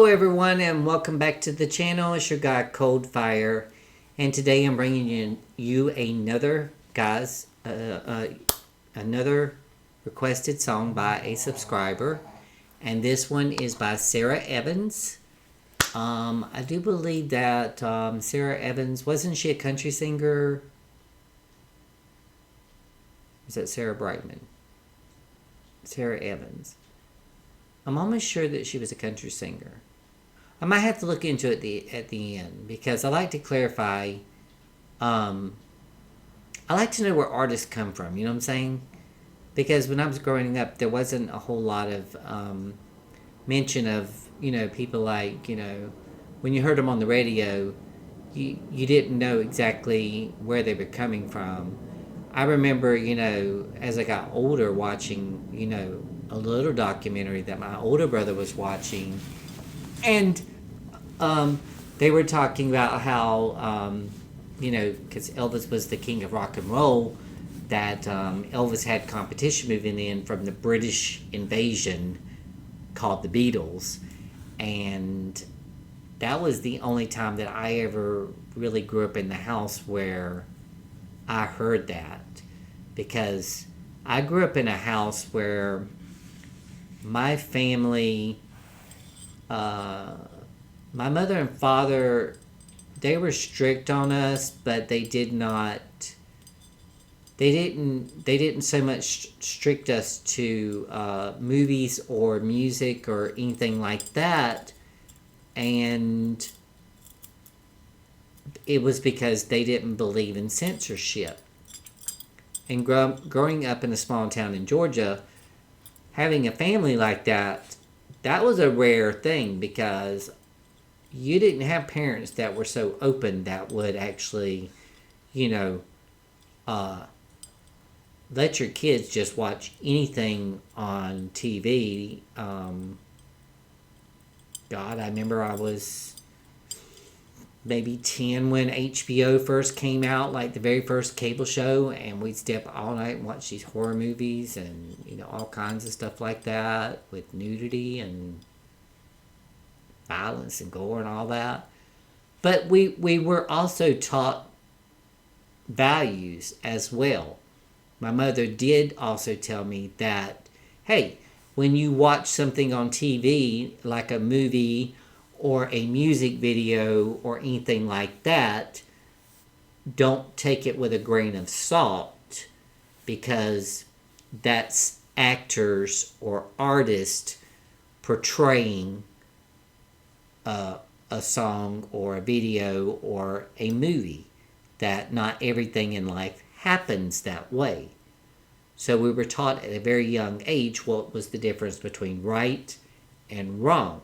Hello everyone and welcome back to the channel. It's your guy Cold Fire, and today I'm bringing you another another requested song by a subscriber, and this one is by Sara Evans. I do believe that Sara Evans, wasn't she a country singer? Is that Sarah Brightman? Sara Evans. I'm almost sure that she was a country singer. I might have to look into it at the end because I like to clarify. I like to know where artists come from. You know what I'm saying? Because when I was growing up, there wasn't a whole lot of mention of people like when you heard them on the radio, you didn't know exactly where they were coming from. I remember as I got older watching a little documentary that my older brother was watching, and they were talking about how because Elvis was the king of rock and roll, that Elvis had competition moving in from the British invasion called the Beatles, and that was the only time that I ever really grew up in the house where I heard that, because I grew up in a house where my family, my mother and father, they were strict on us, but they didn't so much strict us to movies or music or anything like that, and it was because they didn't believe in censorship. And growing up in a small town in Georgia, having a family like that, that was a rare thing, because you didn't have parents that were so open that would actually, let your kids just watch anything on TV. God, I remember I was maybe 10 when HBO first came out, like the very first cable show, and we'd stay up all night and watch these horror movies and all kinds of stuff like that with nudity and violence and gore and all that. But we were also taught values as well. My mother did also tell me that, hey, when you watch something on TV, like a movie or a music video or anything like that, don't take it with a grain of salt, because that's actors or artists portraying a song or a video or a movie, that not everything in life happens that way. So we were taught at a very young age what was the difference between right and wrong.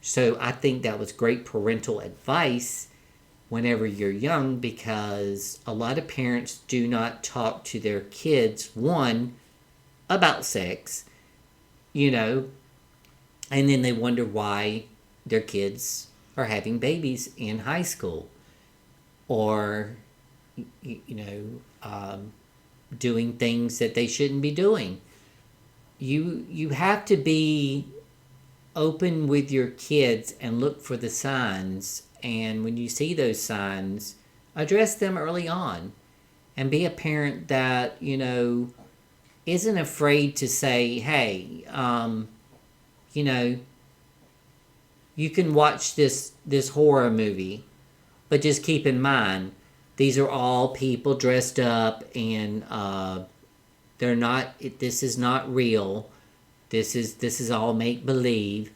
So I think that was great parental advice whenever you're young, because a lot of parents do not talk to their kids, one, about sex, and then they wonder why their kids are having babies in high school, or doing things that they shouldn't be doing. You have to be open with your kids and look for the signs, and when you see those signs, address them early on, and be a parent that isn't afraid to say, hey, you can watch this horror movie, but just keep in mind, these are all people dressed up, and they're not. This is not real. This is all make believe.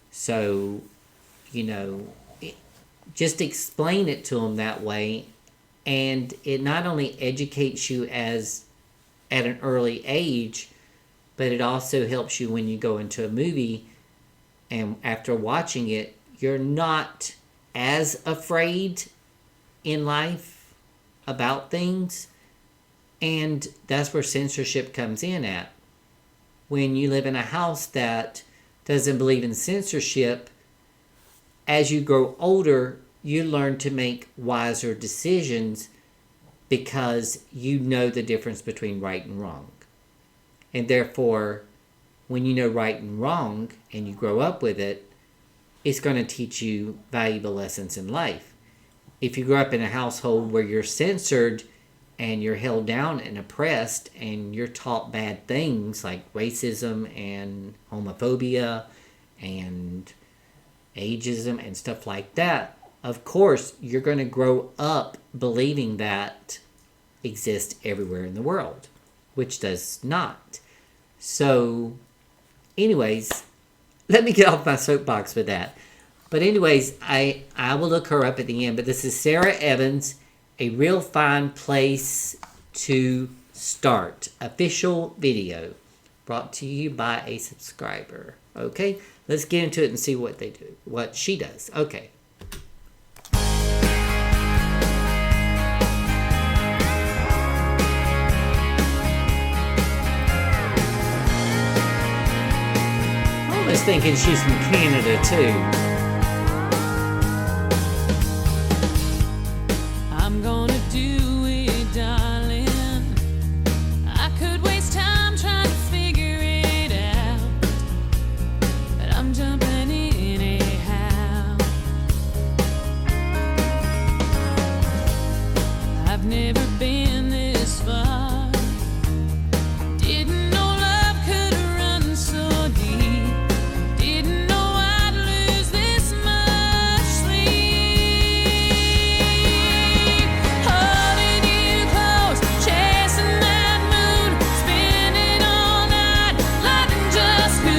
So, just explain it to them that way, and it not only educates you as at an early age, but it also helps you when you go into a movie, and after watching it, you're not as afraid in life about things. And that's where censorship comes in at. When you live in a house that doesn't believe in censorship, as you grow older, you learn to make wiser decisions, because you know the difference between right and wrong. And therefore, when you know right and wrong and you grow up with it, it's going to teach you valuable lessons in life. If you grow up in a household where you're censored and you're held down and oppressed and you're taught bad things like racism and homophobia and ageism and stuff like that, of course, you're going to grow up believing that exists everywhere in the world, which does not. So, anyways, let me get off my soapbox with that. But anyways, I will look her up at the end. But this is Sara Evans, A Real Fine Place to Start. Official video brought to you by a subscriber. Okay, let's get into it and see what they do, what she does. Okay. I was thinking she's from Canada too. I'm gonna do it, darling. I could waste time trying to figure it out, but I'm jumping in anyhow. I've never been this far. Didn't know love could run so deep. Didn't know I'd lose this much sleep. Holding you close, chasing that moon, spinning all night, loving just who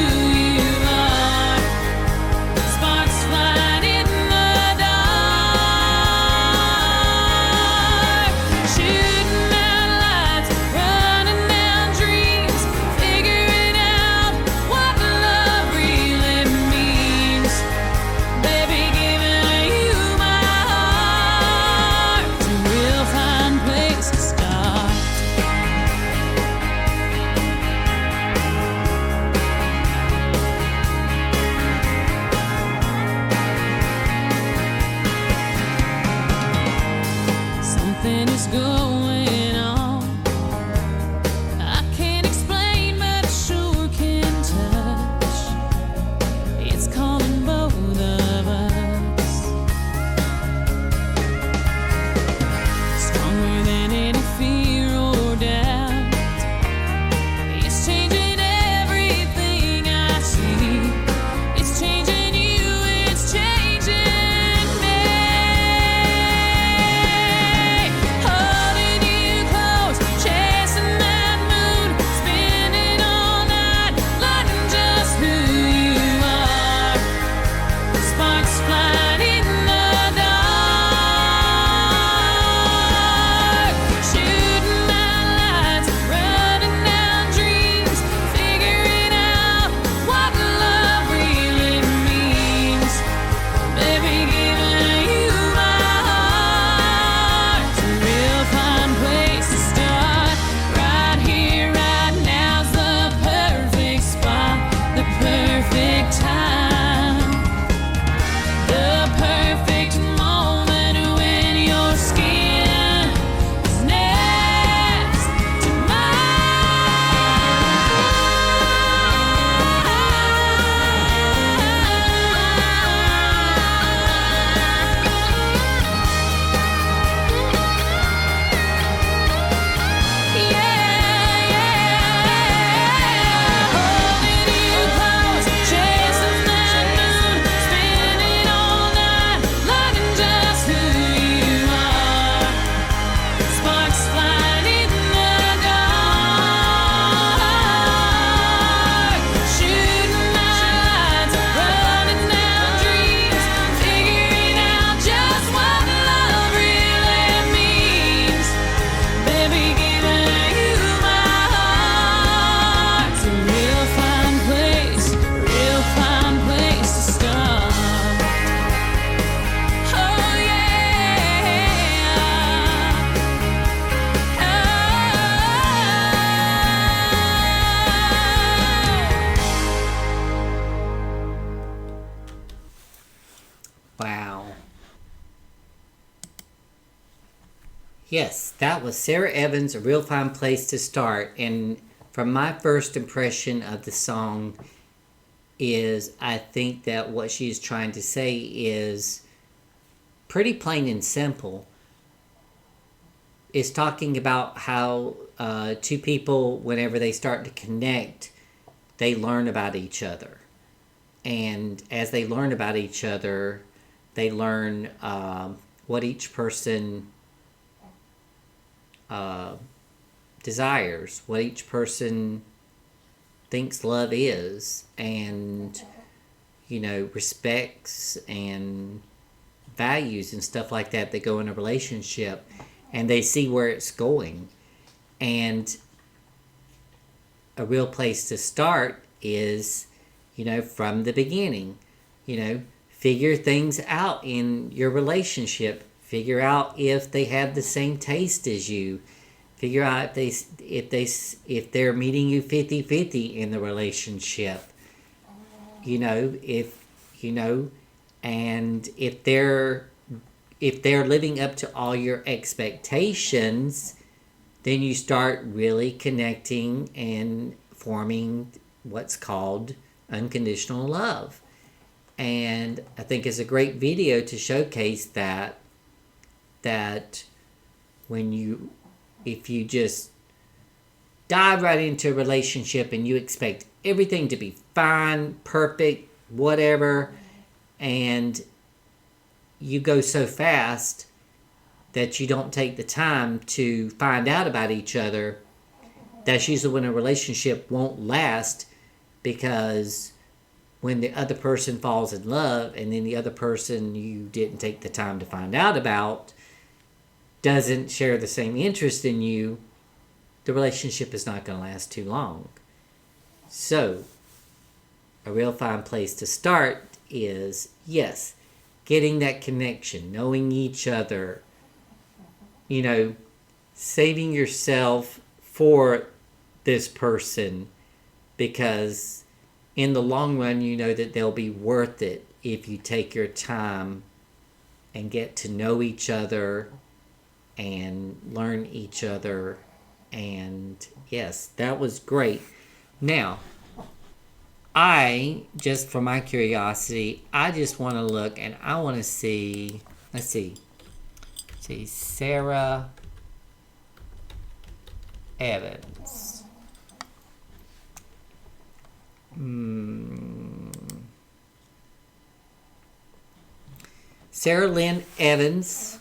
you are. Sparks flying in the dark, shooting out lights, running down dreams, figuring out what love really means. Baby, giving you my heart, it's a real fine place to start. Something is going on. I can't explain, but I sure can touch. It's calling both of us. Stronger than any fear or doubt. It's changing everything I see. It's changing you, it's changing me. Holding you close, chasing that moon, spinning all night, loving just who you are. Sparks flying in the dark, shooting out lights, running down dreams, figuring out what love really means. Baby, giving you my heart, it's a real fine place to start. Right here, right now's the perfect spot, the perfect time, the perfect moment when your skin is next to holding you close, chasing that moon, spinning all night, loving just who you are. Sparks flying in the dark, shooting out lights, running down dreams, figuring out just what love really means. Baby, giving you my heart, it's a real fine place to start. Oh yeah. Wow. Yes, that was Sara Evans, A Real Fine Place to Start. And from my first impression of the song, is I think that what she's trying to say is pretty plain and simple. It's talking about how two people, whenever they start to connect, they learn about each other. And as they learn about each other, they learn what each person desires, what each person thinks love is, and, respects and values and stuff like that that go in a relationship, and they see where it's going. And a real place to start is, from the beginning. Figure things out in your relationship. Figure out if they have the same taste as you. Figure out if they're meeting you 50-50 in the relationship. And if they're living up to all your expectations, then you start really connecting and forming what's called unconditional love. And I think it's a great video to showcase that if you just dive right into a relationship and you expect everything to be fine, perfect, whatever, and you go so fast that you don't take the time to find out about each other, that's usually when a relationship won't last, because when the other person falls in love and then the other person you didn't take the time to find out about doesn't share the same interest in you, the relationship is not going to last too long. So, a real fine place to start is, yes, getting that connection, knowing each other, saving yourself for this person, because in the long run, you know that they'll be worth it if you take your time and get to know each other and learn each other. And yes, that was great. Now, just for my curiosity, I just want to look and I want to see, let's see, Sara Evans. Sarah Lynn Evans,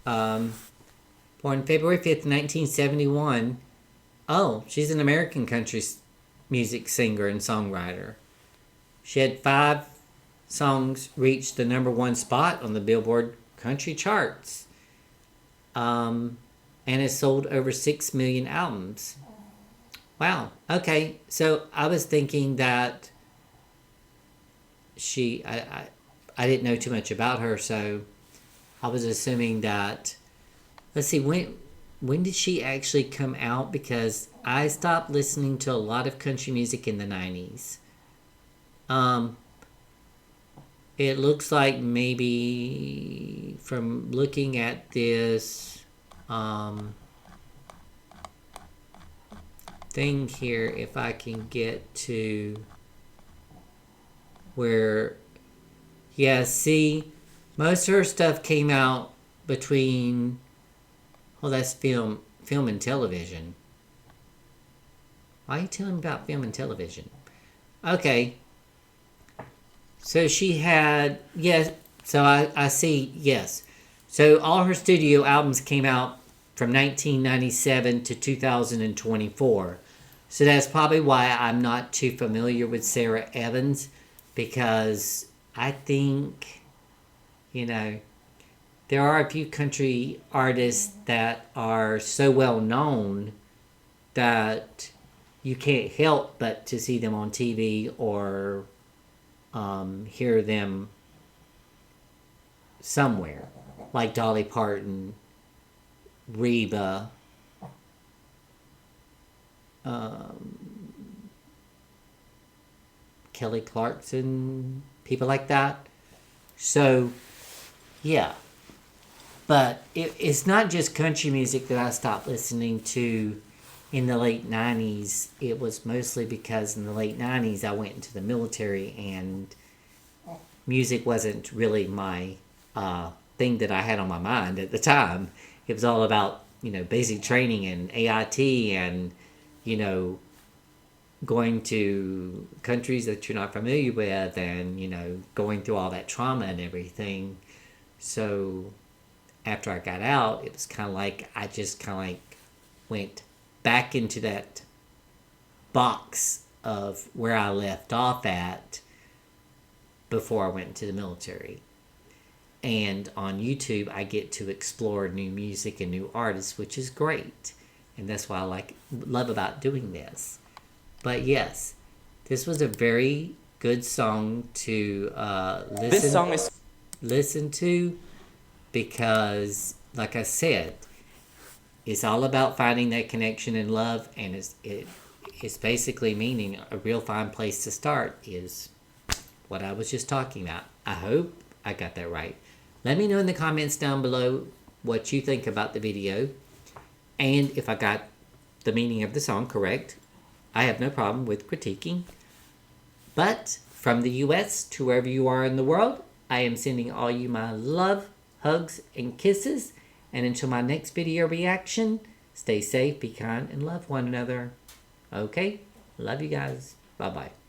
born February 5th, 1971. Oh, she's an American country music singer and songwriter. She had 5 songs reach the number 1 spot on the Billboard country charts, and has sold over 6 million albums. Wow. Okay, so I was thinking that I didn't know too much about her, so I was assuming that, let's see, when did she actually come out? Because I stopped listening to a lot of country music in the 90s. It looks like maybe from looking at this thing here, if I can get to where, yeah, see, most of her stuff came out between, well, that's film and television. Why are you telling me about film and television? Okay. So she had, yes, so I see, yes. So all her studio albums came out from 1997 to 2024. So that's probably why I'm not too familiar with Sara Evans, because I think, there are a few country artists that are so well known that you can't help but to see them on TV or hear them somewhere, like Dolly Parton, Reba, Kelly Clarkson, people like that. So, yeah. But it's not just country music that I stopped listening to in the late 90s, it was mostly because in the late 90s I went into the military and music wasn't really my thing that I had on my mind at the time. It was all about, basic training and AIT and, going to countries that you're not familiar with and, going through all that trauma and everything. So after I got out, it was kind of like I just kind of like went back into that box of where I left off at before I went into the military. And on YouTube, I get to explore new music and new artists, which is great. And that's why I love about doing this. But yes, this was a very good song to listen to because, like I said, it's all about finding that connection and love, and it's basically meaning a real fine place to start is what I was just talking about. I hope I got that right. Let me know in the comments down below what you think about the video and if I got the meaning of the song correct. I have no problem with critiquing. But from the US to wherever you are in the world, I am sending all you my love, hugs, and kisses. And until my next video reaction, stay safe, be kind, and love one another. Okay? Love you guys. Bye-bye.